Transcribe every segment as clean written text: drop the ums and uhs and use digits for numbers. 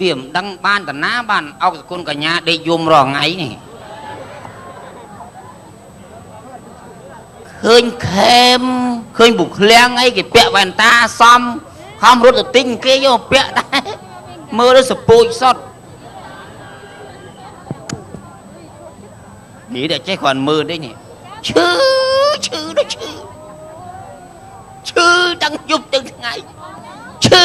viêm đăng ban tận ná ban ốc con cả nhà để dùng rò ngay này khơi khem khơi bục leng ấy cái bẹ bàn ta xăm không rút được tinh kia vô bẹ đấy mơ nó sụp bụi sót nghĩ để chơi còn mơ đấy nhỉ chứ đang giúp từng ngày chứ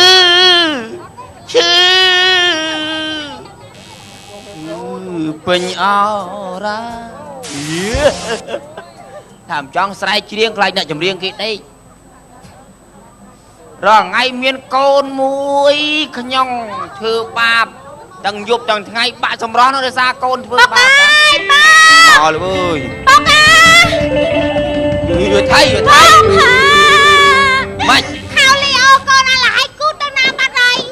bình ao ra thảm trong sai riêng lại nợ chấm riêng kia đây rồi ngay miền côn muối nhong thưa ba đằng dục đằng ngay bạn xong đó nó ra côn thưa ba rồi ơi vừa thấy mày khao Leo con là hai cút tao nam bắt đây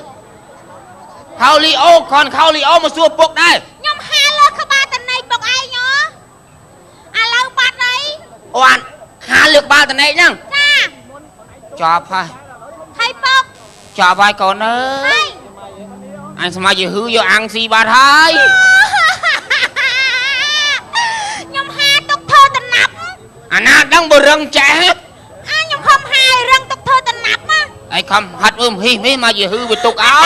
khao Leo còn khao Leo mà xua buộc đây nhom hai lơ khao ba tận này buộc ai nhớ lâu bắt đây oan hai lượt ba tận này nhá cha cho phải thầy buộc cho vai con ơi anh sao mà gì hư vô ăn gì ba thái nhom hai tục thơ tận nắp na đang bờ rừng trẻ hết nhom không hai rừng tục thơ tận nắp á ai không hạt hi mấy mà gì hư bị tục áo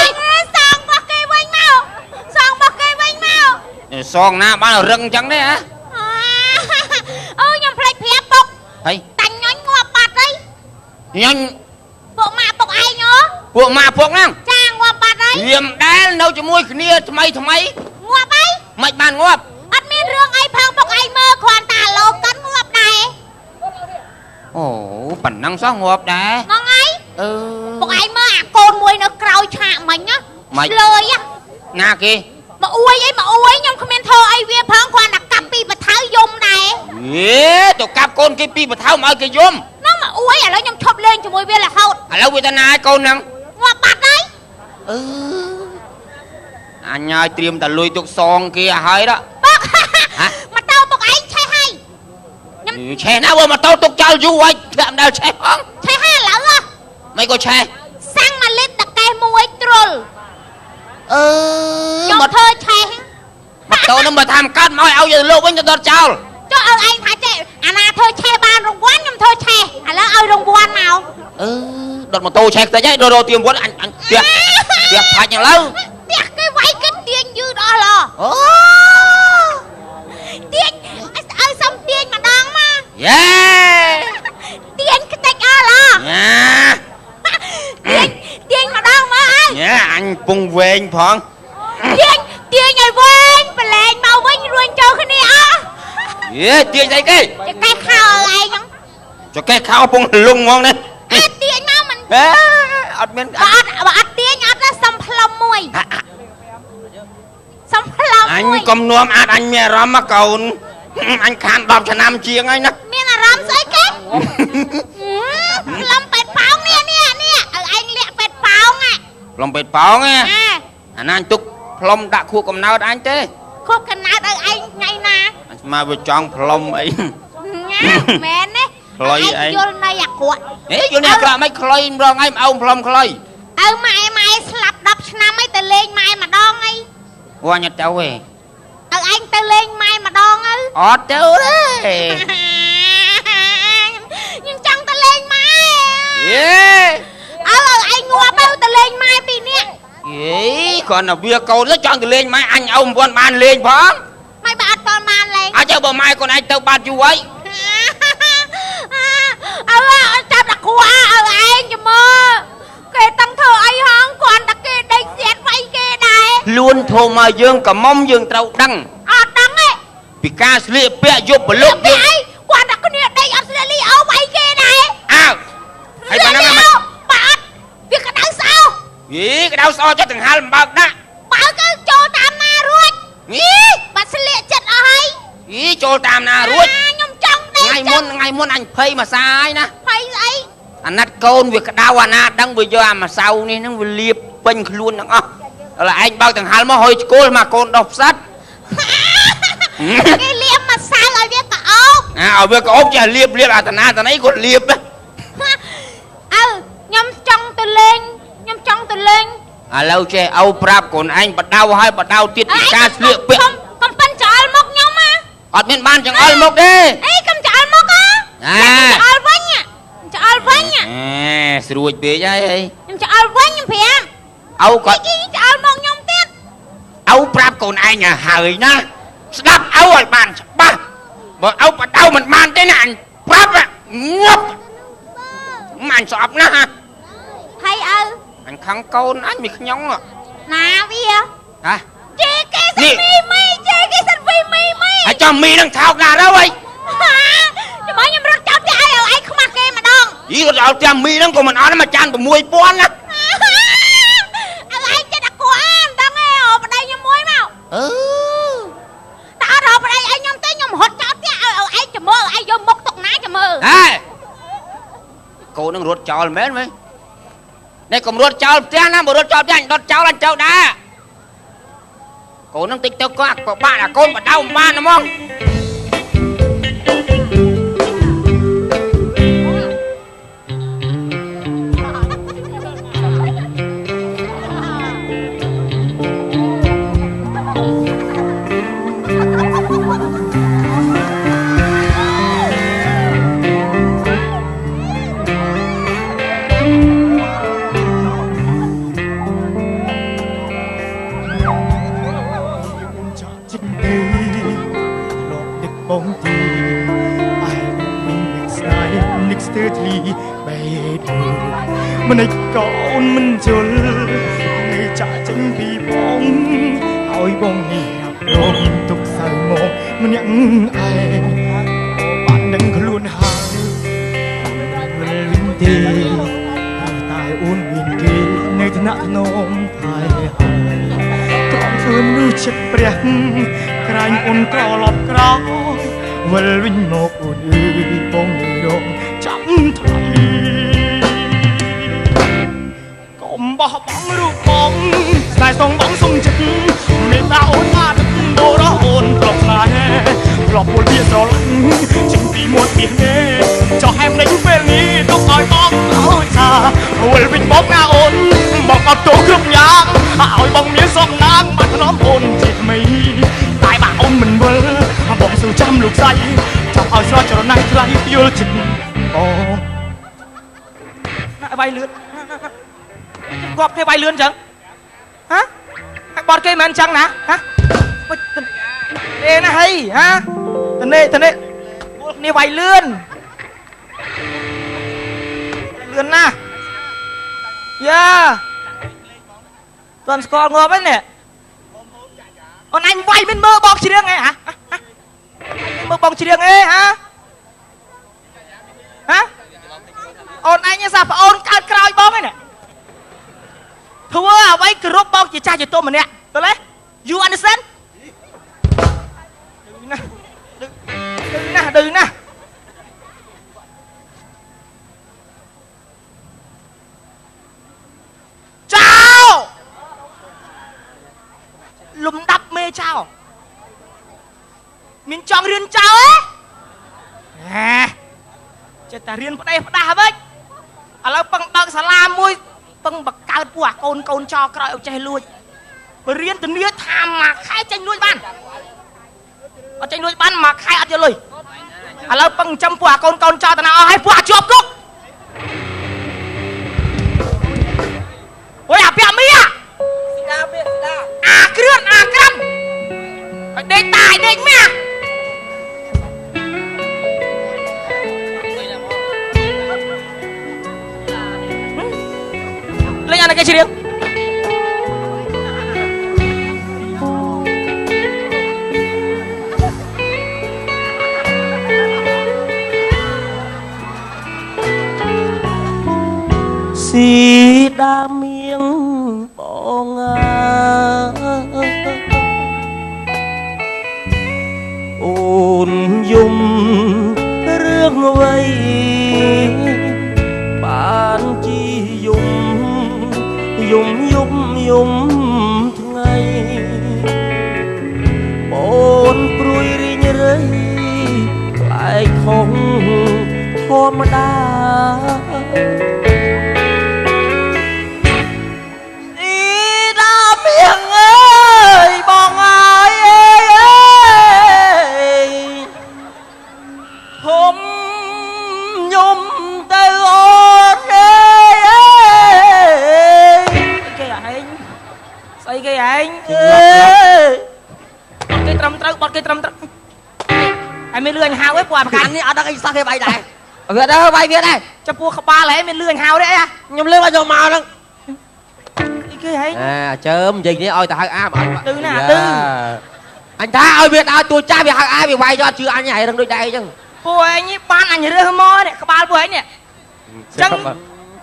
song bọc kê quanh mau son na ba là rừng trắng đấy hả nhom plei phép bọc thấy tành nhón ngọt bạt đấy nhanh bộ ai nhớ buộc mà buộc năng cha ngọt bạt đấy liềm đá đâu cho môi kia thầm mấy ngọt ấy mày bàn ngọt ăn miên rương ai phong bọc ai mơ khoan tà lô cắn ngọt này ồ bản năng sao ngọt đá ngon ấy bọc ai mơ con mùi nó cào chạm mình á mày lời á nga kia mà uôi nhưng không nên thơ ai viên phong khoan là cặp bi mà tháo dùng này tụi cặp con kia pi mà tháo mở cái zoom nó mà uôi nó nhom chộp lên cho mùi viên là hậu lâu người ta nai con năng ngọt bạt đấy anh ơi tiêm ta lui tục son kia hơi đó bọc mà tao bọc anh chơi hay xe nào mà tao tục trao du ai làm đâu xe không chơi hay là lỡ à mày có xe sang mà lên đặt cái mùi troll mà thơ chơi mà tao nó mà tham cát nói áo giờ lô với cho tao trao cho anh thả chơi na thơ chơi ba rong quán nhom thơ chơi lỡ ơi rong quán nào đợt mà tôi xe tới nhá đồ tiêm quán anh tiệc phải nhà lâu tiệc cái váy cái tiền như đó là tiền ơi xong tiền mà đang mà tiền cái tách là tiền mà đang mà anh bung về anh phong tiền ngày quên mà lên mau quên luôn cho cái này tiền gì cái khao lại nhá cho cái khao bung lung ngon đấy tiền nào mình ăn miếng bà tiền ăn ra xong plom mùi xong plom mùi anh cầm nuông ăn anh mẹ rắm mà cầu anh khăn đọc cho năm chiếng anh nè miếng là rắm sấy cái plomเป็ด pháo nè anh liệtเป็ด pháo nè plomเป็ด pháo nghe anh tục plom đã khu cầm nào anh thế khúc cái nào đây anh ngày nào mà vừa chọn plom ấy mẹ nè anh vô này à của vô này là mấy khơi rồi ngay ông plom khơi mai slap đập năm ấy từ lên mai mà đong ấy qua nhặt cháu về anh từ lên mai mà đong ấy cháu đấy nhưng chẳng từ lên mai anh ngua bao từ lên mai bị nè còn là bia câu rất chọn từ lên mai anh ông con ban lên phóng mai bạn con ban lên cháu bờ mai còn anh tao ban chú ấy chăm đặc quá anh cho mơ kể tăng thơ ấy hóng còn đặc kê đây xét vay kê này luôn thô mà dương cả mong dương trâu đăng đăng ấy vì ca sliệp bẹ giúp một lúc dương còn đặc cái này đây Australia áo vay kê này hay bà năng bạn việc cái đằng sau cái đau so cho thằng hai bạc đó bảo cái cho tam na ruột bạn sẽ lệ chật ở hay cho tam na ruột nhom trong đây ngày muốn anh phây mà sai nè phây ấy anh nát con việc đau đang bây giờ mà sau này nó liệp bình luôn đó là anh bao thằng hai mà hồi cô mà con đọc sách cái liệp mà sao ở việc cả ốc ở việc cả ốc chả liệp thằng ấy còn liệp đấy nhom trong từ lên à lâu che âu prap còn anh bắt đầu hay bắt đầu tiết bị ca lựa bịa không phân chọn một nhóm á ọt miền ban chẳng ơi một đi ấy không chọn một á chọn vánh nhá chọn vánh nhá à sửa bịa vậy chọn vánh nhá phèm âu còn chọn một nhóm tiết âu prap còn anh à hời na đáp âu rồi bàn ba mà âu bắt đầu mình ban thế này prap à ngốc màn sọp na ha hay ơ anh khăng côn anh bị nhóng à nào bây hả chê cái sân vi mi cho mi đang thao ra đâu vậy cho mọi người rất chọc trai rồi anh không mặc kia mà đông ý có đâu cho mi đang còn mình nói nó mà chan của mùi bón á anh chết đặc của anh tao nghe ở đây như muối mau tao rồi ở đây anh nhom tới nhom hốt chọc trai anh cho mơ anh vô mốc tục ná cho mơ cô đang rút chó mấy mấy đây còn rút chó trai nó mà rút chó trai rút chó lên chó đá cô đang tích tao có bạn là con mà đau ba nó mong bóng thì ai mình lịch sai lịch tư thì bay đường mình ấy con mình chôn người trả chân vì bóng hỏi bóng nhẹ rộn tục sai mong mình nhận ai bạn đừng luôn hai mình linh thì tài ôn huyền kỳ nơi thân nặng nôm thái hài còn thương nu chết bẹt cài ôn cò lọp cào vần vinh một ôn ư bông người đông chẳng thấy còn bỏ bóng lưu bóng dài sông bóng sông chất mình ta ôn ta đất đô đó ôn lọc lại lọc một bia gió lạnh chính vì một biển nghe cho em đánh về ní tôi hỏi bóng ôi xa vần vinh bóng na ôn bóng ở tổ cướp nhang hỏi bóng miếng sông ngang mặt nó ôn chết mây tại bà ôn mình vơ bóng sầu trăm lục say trong ao xoa cho nó nay thay yêu chừng bay lướn gọp cái bay lướn chẳng hả bọt cây mà ăn chăng nè hả ê nó hay hả thần nè nè bay lươn na yeah toàn score ngộp ấy nè còn anh vay bên mơ bong chỉ riêng nghe hả mơ bong chỉ riêng ấy hả ôn anh như sao phải ôn cao cao bong ấy nè thua à vay group bong chỉ trai chỉ tôi mà nè tôi lấy you understand đừng nè chào lùm đắp mê chào mình chọn riêng chào ấy chết ta riêng đây phải đà với à lâu bằng đợt xà la mui bằng bậc cao của con cho cõi ông chơi lui và riêng từ nia tham mà khai tranh nuôi ban ở tranh nuôi ban mà khai ăn cho lui à lâu bằng trăm của con cho ta nào hay của chụp cúc ôi à bia mía à kêu à cắm đây tài đây mẹ lên nhà cái gì đi si đa miếng bỏ ngà ôn dung rương vây bạn chi dùng ngày ôn pruy riêng rơi lại không thom đa អីគេឯងគេត្រឹមត្រូវបត់គេត្រឹមត្រូវហើយមានលឿនហៅឯងពួកអាប្រកាសនេះអត់ដឹងអីសោះគេបាយដែរវាទៅបាយវាដែរចំពោះក្បាលឯងមានលឿនហៅទេអីខ្ញុំលឿនមកយកមកហ្នឹងអីគេឯងជើមនិយាយនេះឲ្យទៅហៅអាមអត់ទៅណាទៅអញថាឲ្យវាដល់ទួចាស់វាហៅអាវាវាយយកជឿអញហើយរឹងដូចដែរអញ្ចឹងពួកឯងនេះបានអញរើសមកនេះក្បាលពួកឯងនេះអញ្ចឹង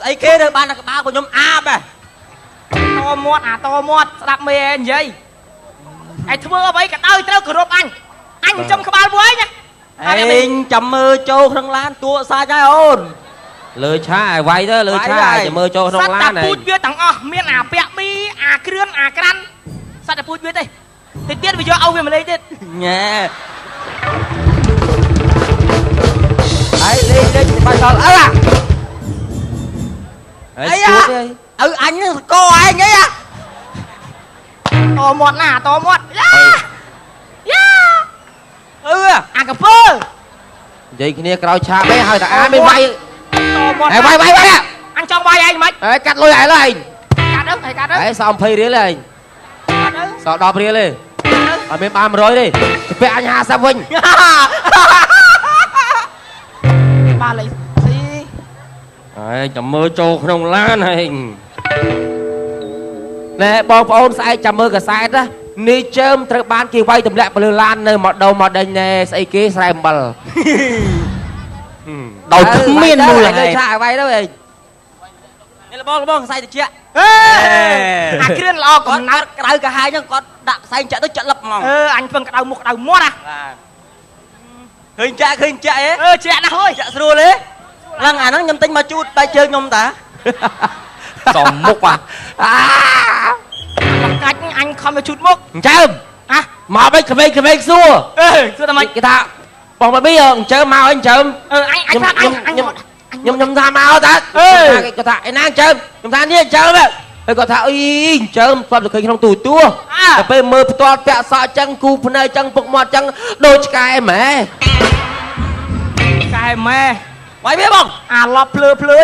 អីគេរើបានតែក្បាលពួកខ្ញុំអាបហ៎តមាត់តមាត់ស្ដាប់មេឯងនិយាយឯធ្វើអ្វីក៏ដោយត្រូវគោរពអញចំក្បាលពួកឯងណាឯងចាំមើលចូលក្នុងឡានទួសាច់ហើយអូនលើឆាឲ្យវាយទៅលើឆាចាំមើលចូលក្នុងឡានហ្នឹងសត្វតែពូជវាទាំងអស់មានអាពាក់មីអាគ្រឿនអាក្រាន់សត្វតែពូជវាទេតិចទៀតវាយកឲ្យវាម្លេងទៀតញ៉ែហើយលេងបាច់ដល់អើអីជួតទៅឲ្យអញនឹងស្គរឯងអីតមាត់ណាតមាត់យ៉ាអាកពើនិយាយគ្នាក្រោយឆាបឯងហើយតែអាមានវាយតមាត់ហើយវាយអញចង់វាយឯងមិនហើយកាត់លុយឯងលើឯងកាត់ទៅកាត់ទៅហើយសល់20រៀលឯងសល់10រៀលទេអត់មានបាន100ទេទៅពាក់អញ50វិញបានលេខស៊ីហើយចាំមើលចូលក្នុងឡានហើយណែបងប្អូនស្អែកចាំមើលកសែតណានេះជើមត្រូវបានគេវាយទម្លាក់ទៅលើឡាននៅមកដោមកដេញណែស្អីគេស្រែអំបិលដោយគ្មានមូលហេតុឆាវាយទៅឯងនេះបងខ្សែតិចអាគ្រឿនល្អកំណើតក្តៅកាហាយហ្នឹងគាត់ដាក់ខ្សែចាក់ទៅចាក់លឹបហ្មងអញពឹងក្តៅមុខក្តៅមាត់ឃើញចាក់អីចាក់ណាស់អើយចាក់ស្រួលទេឡើងអាហ្នឹងខ្ញុំទិញមកជូតបែកជើងខ្ញុំតាសំមុខកាច់អញខំទៅជូតមុខអញ្ចឹងមកបែកក្មេងសួរសួរតែមិនគេថាបងបាប៊ីអញ្ចឹងមកអីអញ្ចឹងអញថាខ្ញុំថាមកតាគេថាឯណាអញ្ចឹងខ្ញុំថានេះអញ្ចឹងហើយគាត់ថាអីអញ្ចឹងគាត់ទៅឃើញក្នុងទូតែពេលមើលផ្ទាល់ពាក់សក់អញ្ចឹងគូភ្នែកអញ្ចឹងពុកមាត់អញ្ចឹងដូចឆ្កែម៉ែឆ្កែម៉ែបាយវាបងអាឡប់ភ្លើឯងធ្វើ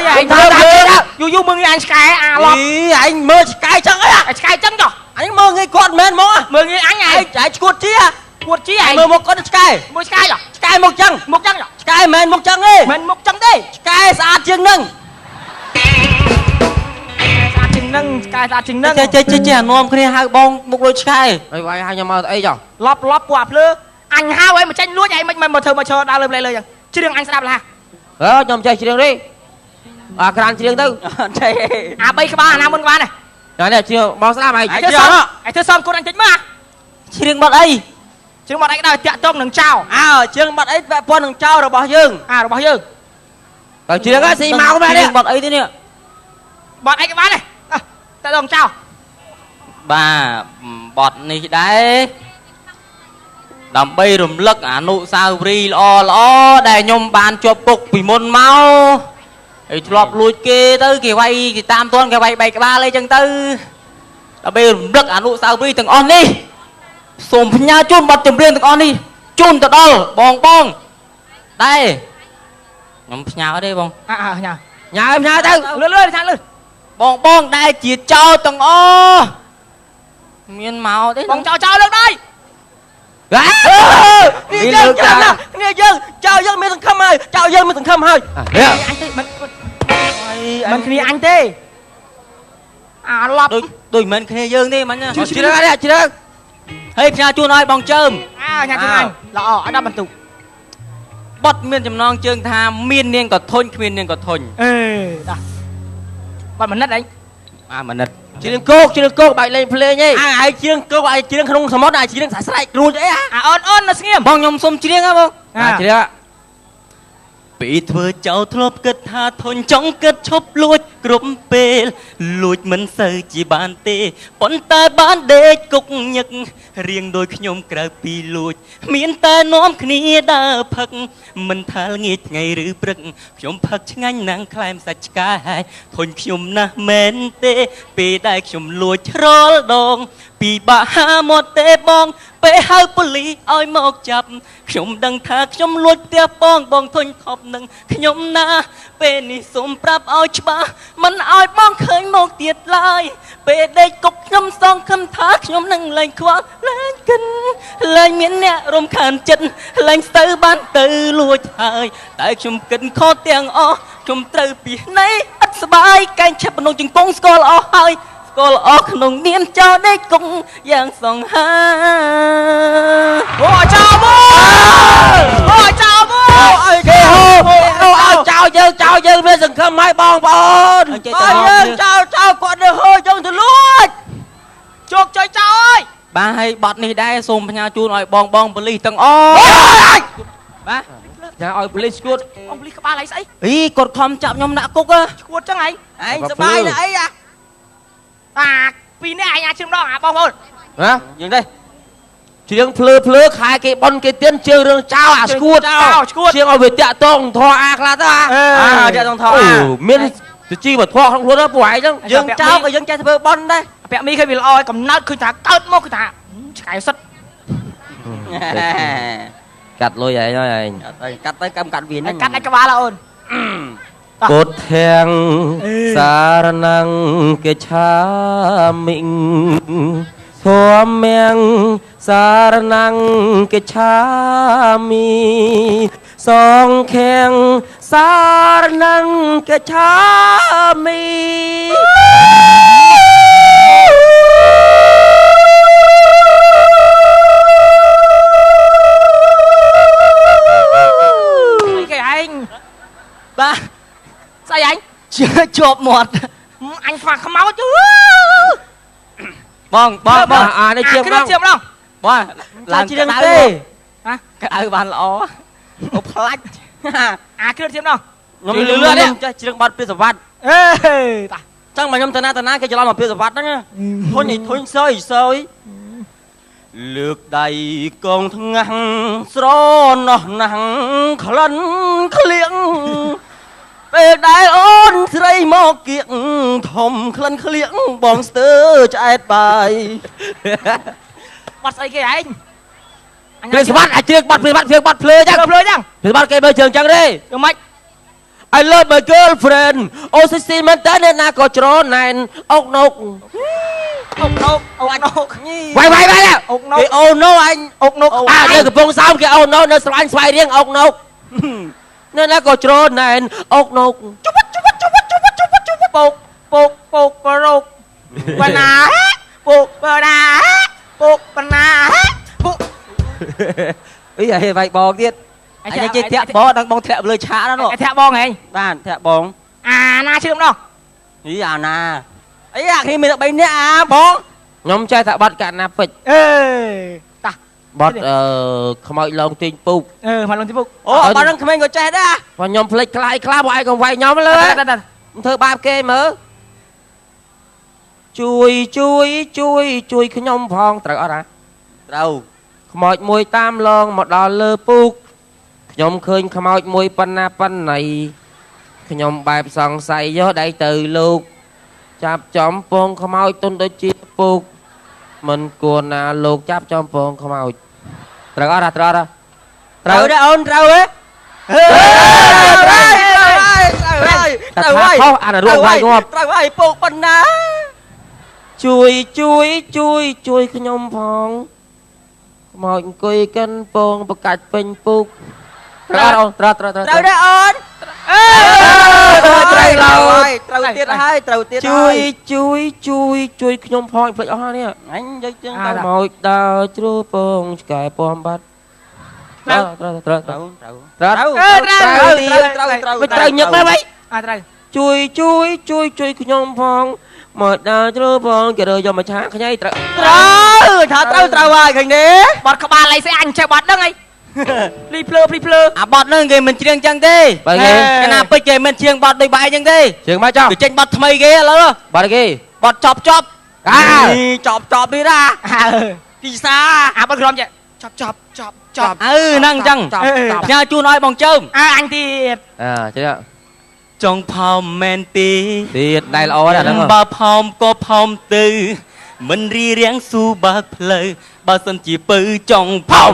យូរមើលងាយអញឆ្កែអាឡប់ឯងមើលឆ្កែអញ្ចឹងអីឆ្កែអញ្ចឹងចុះអញមើលងាយគាត់មែនមកមើលងាយអញឯងឈួតជាឯងមើលមុខគាត់ឆ្កែមើលឆ្កែចុះឆ្កែមុខអញ្ចឹងឆ្កែមែនមុខអញ្ចឹងទេមែនមុខអញ្ចឹងទេឆ្កែស្អាតជាងនឹងស្អាតជាងនឹងឆ្កែស្អាតជាងនឹងចេះនាំគ្នាហៅបងមុខដូចឆ្កែហើយវាយហៅខ្ញុំមកអីចុះឡប់ពួកអាភ្លើអញហៅឲ្យមកចាញ់លួចឯងមិនមកធ្វើមកឈរដើរលើអញ្ចឹងជ្រៀងអញស្ដាប់ឡាខ្ញុំចេះជ្រៀងទេអាក្រានជ្រៀងទៅចេះអា3ក្បាលអាណាមុនក្បាលនេះនេះជ្រៀងបងស្ដាប់ហើយធ្វើសំគត់អញតិចមើលជ្រៀងបាត់អីជ្រៀងបាត់អីក៏ដោយតាក់ទងនឹងចៅជ្រៀងបាត់អីពាក់ព័ន្ធនឹងចៅរបស់យើងរបស់យើងតែជ្រៀងស៊ីមកមែនទេបាត់អីទេនេះបាត់អីក្បាលនេះតាក់ទងចៅបាទបាត់នេះដែរដើម្បីរំលឹកអនុស្សាវរីយ៍ល្អដែលខ្ញុំបានជាប់គុកពីមុនមកហើយធ្លាប់លួចគេទៅគេវាយគេតាមទាន់គេវាយបែកក្បាលអីចឹងទៅដើម្បីរំលឹកអនុស្សាវរីយ៍ទាំងអស់នេះសូមផ្ញើជូនបទចម្រៀងទាំងអស់នេះជូនទៅដល់បងដែរខ្ញុំផ្ញើទេបងផ្ញើទៅលឿនថាលឿនបងដែលជាចៅទាំងអស់មានមកទេបងចៅលើកដៃនេះយើងចាំណានេះយើងចៅយើងមានសង្ឃឹមហើយនេះអញទេមិនគ្នាអញទេអាឡប់ដូចមិនគ្នាយើងទេមិញជ្រើហើយផ្ញើជូនឲ្យបងជើមផ្ញើជូនអញល្អឲ្យដល់បន្ទុកបត់មានចំណងជើងថាមាននាងក៏ធុញគ្មាននាងក៏ធុញដាបត់មនិតអីមនិតជ្រៀងគោកបែកលេងភ្លេងឯងហើយជ្រៀងគោកឲ្យជ្រៀងក្នុងសមុទ្រឲ្យជ្រៀងស្រែករួចអីអូននៅស្ងៀមបងខ្ញុំសុំជ្រៀងហ៎បងជ្រៀងពីធ្វើចោលធ្លាប់គិតថាធុញចង់គិតឈប់លួចគ្រប់ពេលលួចមិនសូវជាបានទេប៉ុន្តែបានដេកគុកញឹករៀងដូចខ្ញុំក្រៅពីលួចមានតែនាំគ្នាដើរផឹកមិនថាល្ងាចថ្ងៃឬព្រឹកខ្ញុំផឹកឆ្ងាញ់ណាស់ខ្លែមសាច់ឆ្កែធុញខ្ញុំណាស់មែនទេពេលដែលខ្ញុំលួចច្រលដង ពីបាហាមកទេបងពេលហៅប៉ូលីឲ្យមកចាប់ខ្ញុំដឹងថាខ្ញុំលួចផ្ទះបងធុញថប់នឹងខ្ញុំណាពេលនេះសូមប្រាប់ឲ្យច្បាស់មិនឲ្យបងឃើញមកទៀតឡើយពេលដេកគុកខ្ញុំសងខំថាខ្ញុំនឹងលែងខ្វល់លែងកិនលែងមានអ្នករំខានចិត្តលែងស្ទើបានទៅលួចហើយតែខ្ញុំគិតខុសទាំងអស់ខ្ញុំត្រូវពីណៃអត់ស្បាយកែងឆាប់ក្នុងជង្គង់ស្គាល់អស់ហើយស្គាល់អស់ក្នុងនាមចោលដេកគង់យ៉ាងសង្ហាអូចោលមកអូចោលមកអើគេហូឲ្យចោលយើងមានសង្ឃឹមឲ្យបងប្អូនយើងចោលគាត់ទៅហូយើងទៅលួចជោគជ័យចោលអើយបាទហើយបត់នេះដែរសូមផ្ញើជូនឲ្យបងប៉ូលីសទាំងអស់បាទញ៉ាឲ្យប៉ូលីសឈួតបងប៉ូលីសក្បាលអីស្អីអីគាត់ខំចាប់ខ្ញុំដាក់គុកឈួតចឹងឯងសបាយណាស់អីបាទពីនេះឯងអាចជិះម្ដងបងប្អូនហ៎យ៉ាងទេជាងភ្លើខែគេប៉ុនគេទៀនជើងរឿងចោលអាឈួតជាងឲ្យវាតាក់តងធေါ်អាខ្លះទៅតាក់តងធေါ်អាមានទៅជីវធម៌ក្នុងខ្លួនទៅពួកឯងចឹងយើងចោលក៏យើងចេះធ្វើប៉ុនដែរពាក់មីឃើញវាល្អឲ្យកំណត់ឃើញថាកើតមកគឺថាឆ្កែសិតកាត់លុយឯងហើយកាត់ទៅកម្មកាត់វាហ្នឹងកាត់ឯក្បាលអូនកូតធាំងសារណងគេឆាមិងធមមៀងសារណងគេឆាមីសងខាំងសារណងគេឆាមីគេឯងបាទស្អីអញជាប់មាត់អញខ្វះខ្មោចបងអានេះជាម្ដងបងឡើងជាងទេហ៎កៅអៅបានល្អអូផ្លាច់អាគ្រឿងជាម្ដងខ្ញុំលឿននេះចេះជ្រឿងបាត់ពីសវត្តអេតាចឹងមកខ្ញុំតាណាគេច្រឡំមកពីសវត្តហ្នឹងធុញសើយលើកដៃកងថ្ងាស់ស្រណោះណាស់ក្លិនក្លៀងពេលដែលអូនស្រីមកគៀកធំក្លិនក្លៀងបងស្ទើឆ្អែតបាយបាត់ស្អីគេឯងគេស្បាត់អាចជឿបាត់ភ្លើចឹងភ្លើចឹងស្បាត់គេមើលជើងចឹងទេយ៉ាងម៉េច I love my girlfriend អូសិស៊ីមែនតើអ្នកណាក៏ច្រណែនអុកណុកវាយអុកណុកគេអូណូអញអុកណុកនៅកំពង់សោមគេអូណូនៅស្លាញ់ស្វាយរៀងអុកណុកអ្នកណាក៏ច្រណែនអុកណុកពុកប្រោកបណ្ណាពុកបណ្ណាពុកអីហេវាយបងទៀតអញចេះធាក់បងដល់បងធាក់លើឆាកហ្នឹងធាក់បងហែងបាទធាក់បងអាណាឈឺម្ដងអីអាណាអីអាគ្នាមាន3នាក់អាបងខ្ញុំចេះថាបាត់កណាពេជ្រអេតាបាត់ខ្មោចឡងទាញពូកខ្មោចឡងទាញពូកអូបាត់ហ្នឹងក្មេងក៏ចេះដែរបើខ្ញុំភ្លេចខ្លាយខ្លះបងឯងក៏វាយខ្ញុំលើធ្វើបាបគេមើលជួយខ្ញុំផងត្រូវអត់ហ៎ត្រូវខ្មោចមួយតាមឡងមកដល់លើពូកខ្ញុំឃើញខ្មោចមួយប៉ុណ្ណៃខ្ញុំបែបសង្ស័យយកដៃទៅលោកចាប់ចំពងខ្មោចទុនដូចជាពូកមិនគួរណាលោកចាប់ចំពងខ្មោចត្រូវអត់ត្រូវដែរអូនត្រូវហ៎ត្រូវអានរួមវាយងាប់ត្រូវហើយពូកប៉ុណ្ណាជួយខ្ញុំផងខ្មោចអង្គុយកិនពងបកាច់ពេញពូកត្រូវអូនត្រូវដែរអូនត្រូវទៀតហើយជួយខ្ញុំផងភ្លេចអស់នេះអញយកជើងទៅខ្មោចដើរជ្រួពងឆ្កែពំបាត់ត្រូវញឹកណាស់វិញជួយខ្ញុំផងមកដើរជ្រួពងគេរើយកមកឆាខ្ញីត្រូវហើយឃើញទេបាត់ក្បាលអីស្អីអញចេះបាត់ហ្នឹងអីភ្លីភ្លើអាបត់ហ្នឹងគេមិនច្រៀងចឹងទេបើគេកណាពេជ្រគេមិនច្រៀងបត់ដូចបាយចឹងទេច្រៀងមកចប់គេចេញបត់ថ្មីគេឥឡូវបត់គេបត់ចប់ចប់នេះណាពីសាអាបត់ក្រមចេះចប់ហ្នឹងចឹងញ៉ាជូនឲ្យបងចើមអញទៀតចឹងចង់ផោមមែនទៀតដែលល្អណាស់ហ្នឹងបើផោមក៏ផោមទៅ មិនរីរៀងស៊ូបើកផ្លូវបើសិនជាពៅចង់ផំ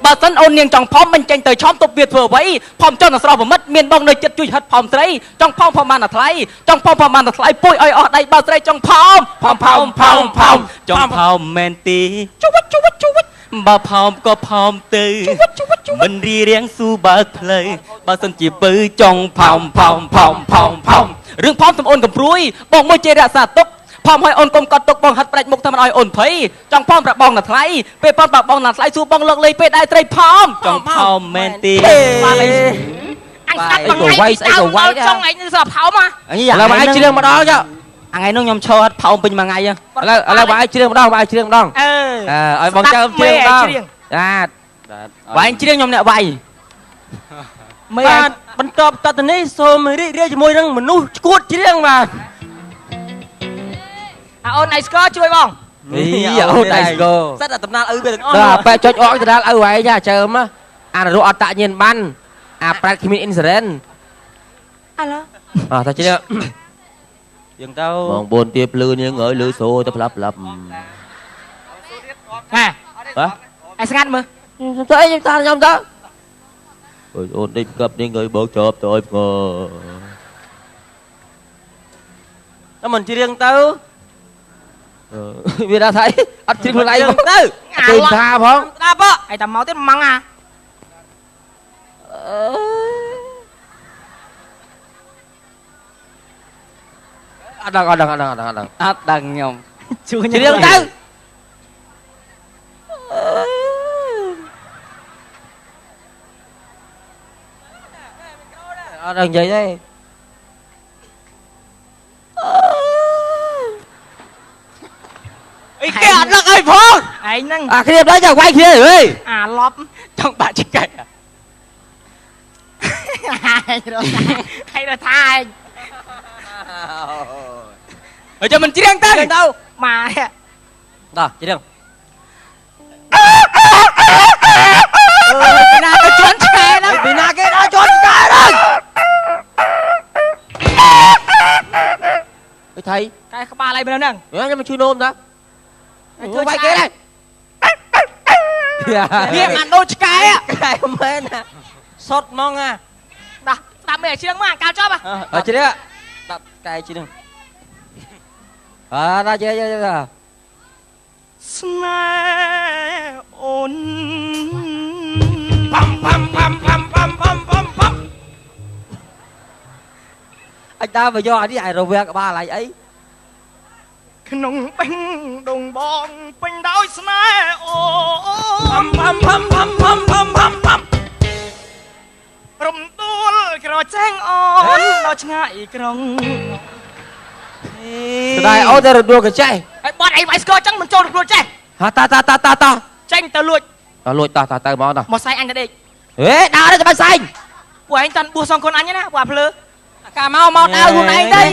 បើសិនអូននាងចង់ផំមិនចេញទៅឆំទប់វាធ្វើអ្វីផំចង់តែស្រស់ប្រមិតមានបងនៅចិត្តជួយហិតផំស្រីចង់ផំបានតែថ្លៃចង់ផំបានតែថ្លៃពួយឲ្យអស់ដៃបើស្រីចង់ផំចង់ផំមែនទេបើផំក៏ផំទៅមិនរីរៀងស៊ូបើកផ្លូវបើសិនជាពៅចង់ផំរឿងផំសំអូនកំព្រួយបងមួយចេះរក្សាទុកផំឲ្យអូនកុំកត់ទុកបងហាត់ប្រាច់មុខធ្វើមិនឲ្យអូនភ័យចង់ផំប្រាប់បងណាថ្លៃពេលផំប្រាប់បងណាថ្លៃសួរបងលើកលែងពេលដែរត្រីផំចង់ផំមែនទេអញស្ដាប់បងឯងស្អីក៏វាយដែរចង់ឯងសើផំហ៎ឥឡូវបងឯងជ្រៀងម្ដងចុះថ្ងៃនោះខ្ញុំឈរហាត់ផំពេញមួយថ្ងៃហ្នឹងឥឡូវបងឯងជ្រៀងម្ដងឲ្យបងចៅជ្រៀងម្ដងបងឯងជ្រៀងខ្ញុំអ្នកវាយបាទបន្ទាប់តទៅនេះសូមរីករាយជាមួយនឹងមនុស្សឈួតជ្រៀងបាទអូនឯស្គរជួយបងអូនឯស្គរសិតតែតំណាលឪវាទាំងអស់ដល់បែចុចអកតំណាលឪហើយចាជើមអានរកអត់តាញៀនបានអាប្រែតគ្មានអ៊ីនស៊ឺរ៉ែនឥឡូវតែជិះយើងទៅបងបូនទៀភ្លឺនាងអើយលឺសូទៅផ្លាប់ហ៎ឯស្ងាត់មើលទៅអីខ្ញុំតាខ្ញុំទៅអូនដេកកាប់នាងអើយបងជាប់ទៅអើយងតែមិនជ្រៀងទៅវាថាអីអត់ជ្រៀងខ្លួនឯងទៅគេថាផងស្ដាប់ឯតាមកទៀតម៉ងអត់ដឹងខ្ញុំជួយជ្រៀងទៅអត់ដឹងនិយាយទេអីគេអត់លឹកអីផងឯងហ្នឹងអាគ្នាដល់ចាវាយគ្នាហីអាឡប់ចង់បាក់ចង្កេះហើយរត់ថាឯងអើចាំមិនជ្រៀងទៅម៉ាដល់ជ្រៀងពីណាទៅជន់ឆ្កែហ្នឹងពីណាគេដល់ជន់ឆ្កែហ្នឹងអីថៃកែក្បាលអីមែនហ្នឹងខ្ញុំមកជួយនោមតាជួយវាយគេដែរវាមិនដូចឆ្កែមែនសុតហ្មងណាដាក់ស្ដាប់មេជ្រៀងមកកាលចប់ជ្រៀងដាក់កែជ្រៀងដល់ជេស្នេហ៍អូនអញដើរមកយកអានេះឲ្យរវាងក្បាលអីក្នុងបេះដងបងពេញដោយស្នេហ៍អូរំទួលក្រចេងអូនដល់ឆ្ងាយក្រុងស្ដាយអូនទៅរដួលកចេះហើយបាត់អីវាយស្គរចឹងមិនចូលរដួលចេះតាចេញទៅលួចទៅមកមកសែងអញទៅដេកហេដើរទៅបាច់សែងពួកឯងតាន់បួសសងខ្លួនអញណាពួកអាភ្លើកាមកដើរខ្លួនឯងទៅ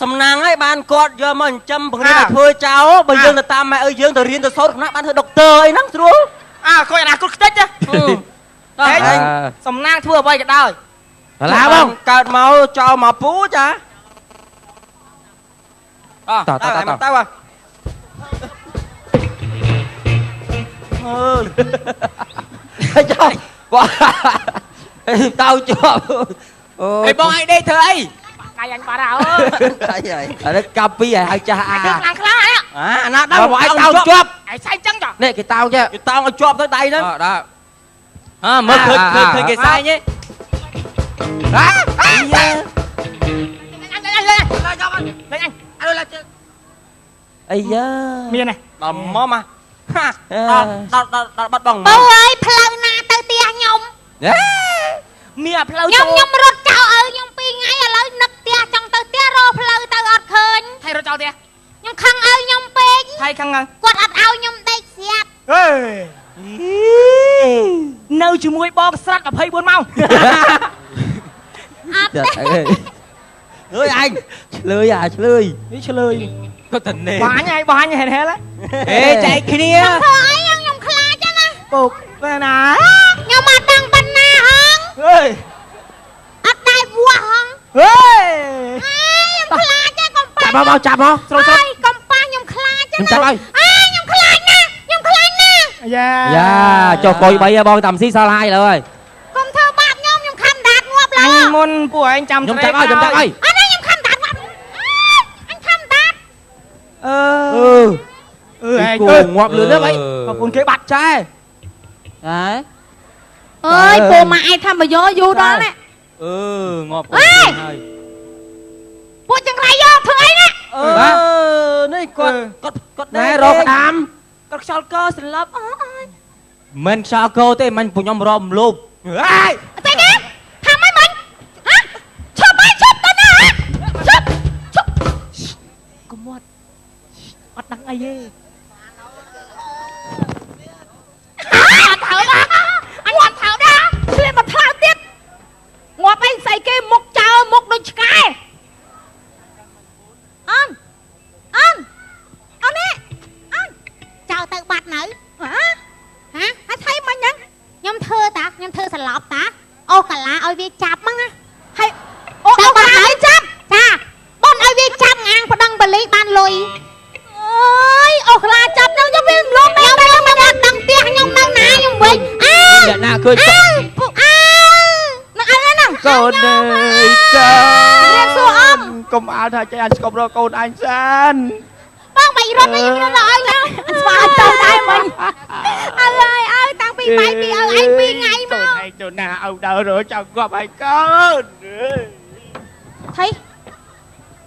សំណាងហើយបានគាត់យកមកចិញ្ចឹមបង្រៀនឲ្យធ្វើចោលបើយើងទៅតាមម៉ែឪយើងទៅរៀនទៅសូត្រគណៈបានធ្វើដុកទ័រអីហ្នឹងស្រួលខូចអនាគតខ្ទេចណាដល់សំណាងធ្វើអ្វីក៏ដោយឡាបងកើតមកចោលមកពូចាទៅទៅអើយទៅទៅជាប់អូយបងឯងដេកធ្វើអីកាយអញបាត់ហើយអើយឥឡូវកាប់ពីឲ្យហៅចាស់អាខ្លាំងអាណាដល់បងឯងតោងជាប់ឯងសែងចឹងចុះនេះគេតោងចេះគេតោងឲ្យជាប់ទៅដៃហ្នឹងដល់មើលឃើញគេសែងទេអីយ៉ាមានទេដល់មកមកដល់បាត់បងបើអើយផ្លូវណាទៅផ្ទះខ្ញុំមានផ្លូវខ្ញុំរត់ចោលឲ្យខ្ញុំ2ថ្ងៃឥឡូវនឹកផ្ទះចង់ទៅផ្ទះរកផ្លូវទៅអត់ឃើញថៃរត់ចោលផ្ទះខ្ញុំខឹងឲ្យខ្ញុំពេកថៃខឹងហើយគាត់អត់ឲ្យខ្ញុំដេកស្រាប់នៅជាមួយបងស្រាត់24ម៉ោងអត់ទេអើយអញឆ្លើយនេះឆ្លើយគាត់ទៅនេះបាញ់ហេតុហេតុហេចែកគ្នាធ្វើអីខ្ញុំខ្លាចណាពុកទៅណាខ្ញុំអត់ដឹងបណ្ណាហងអើយអត់ដែរវោះហងអើយខ្ញុំខ្លាចទេកុំប៉ាចាប់មកស្រូវ ខ្ញុំចាប់ហើយ ខ្ញុំខ្លាចណាខ្ញុំខ្លាចណា យ៉ា ចុះកុយ3បងតាមស៊ីសល់ហើយលើហើយក ុំធ្វើបាបខ្ញុំខំដាតងាប់ឡើ អ យ ញមុនពួកឯងចាំ ខ្ញុំចាប់ហើយខ្ញុំចាប់ហើយ អត់ខ្ញុំខំដាតងាប់អញខំដាត អឺ ឯង គូងាប់លឿនទៅអី ប្រពន្ធគេបាត់ចែ ហ៎ អើយពូម៉ាក់ឯងថាមកយកយូរដល់ណា ងាប់ ហើយ ពួកចង្រៃយកធ្វើអីណា នេះគាត់ ណែរកដាម គាត់ខ្យល់កស្លាប់អូយ មិនខ្យល់កោទេមិនពួកខ្ញុំរមលូប ហើយ តែគេថាម៉េចមិញហ៎ឈប់ហើយឈប់ទៅណាឈប់ កុំមាត់អត់ដឹងអីទេ អត់ត្រូវណាអញអត់ត្រូវណាឆ្លៀតមកថ្លើទៀតងាប់អីស្អីគេមុខចោលមុខដូចឆ្កែអននេះអនចោលទៅបាត់នៅហ៎ហើយថៃមិញហ្នឹងខ្ញុំធ្វើតាខ្ញុំធ្វើសន្លប់តាអូកាឡាឲ្យវាចាប់ហ្នឹងណាហើយអូកាឡាឲ្យចាប់ចាបនឲ្យវាចាប់ងាងប្តឹងបលីបានលុយអើយអូកាឡាចាប់ហ្នឹងខ្ញុំវាលំបែបខ្ញុំមិនដឹងផ្ទះខ្ញុំនៅណាខ្ញុំវិញអើ អ្នកណាឃើញ ពុកអើនឹងអើហ្នឹង កូនអើយកូ រៀនសួរអ៊ំ កុំអាលថាចេះអញស្គប់រកកូនអញសិន បងបាញ់រត់ទៅខ្ញុំរត់ឲ្យណាស្វាទៅដែរមិញអើយអើយតាំងពីបាយពីឲ្យឯង2ថ្ងៃមក កូនឯងទៅណាឲ្យដើររចង់គាត់ឲ្យកូន ថៃ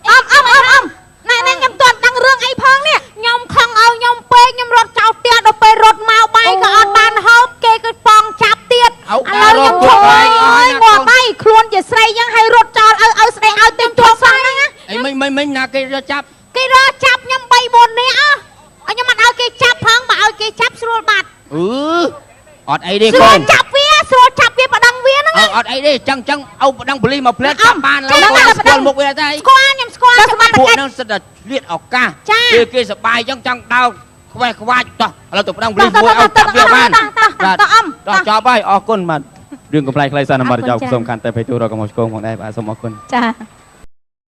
អ៊ំណែខ្ញុំទាន់ដឹងរឿងអីផងនេះខ្ញុំខឹងឲ្យខ្ញុំពេកខ្ញុំរត់ចោលផ្ទះដល់ពេលរត់មកបាយក៏អត់បានហូបគេក៏ប៉ងចាប់ទៀតឥឡូវខ្ញុំឈប់ហើយងាប់ហើយខ្លួនជាស្រីយ៉ាងហើយរត់ចោលឲ្យស្ដីឲ្យទៅជាប់សោះហ្នឹងណា អីមិញណាគេរចាប់ គេរត់ចាប់ខ្ញុំ3 4នាក់អស់ខ្ញុំមិនឲ្យគេចាប់ផងបើឲ្យគេចាប់ស្រួលបាត់ អត់អីទេ ស្រួ កូ ល ន ចាប់វាស្រួលចាប់វាប៉ណ្ណឹងវាហ្នឹង អត់អីទេចឹងអោបប្តឹងប៉ូលីសមកផ្លែតចាប់បានឡើយស្គាល់មុខវាតែ ស្គាល់ខ្ញុំស្គាល់សមត្ថ ពួក កិច្ច ហ្នឹងសិតតែឆ្លៀតឱកាស ចា គេសបាយចឹងចង់ដើរខ្វេះខ្វាច់តោះឥឡូវទៅប្តឹងប៉ូលីសមួយឲ្យចាប់វាបាន តអ៊ំ តោះចប់ហើយអរគុណបាទរឿងកំ pl ៃខ្លីសានអមរចោសូមកាន់តែបេទូរកមកឆ្កងផងដែរបាទសូមអរគុណ ចា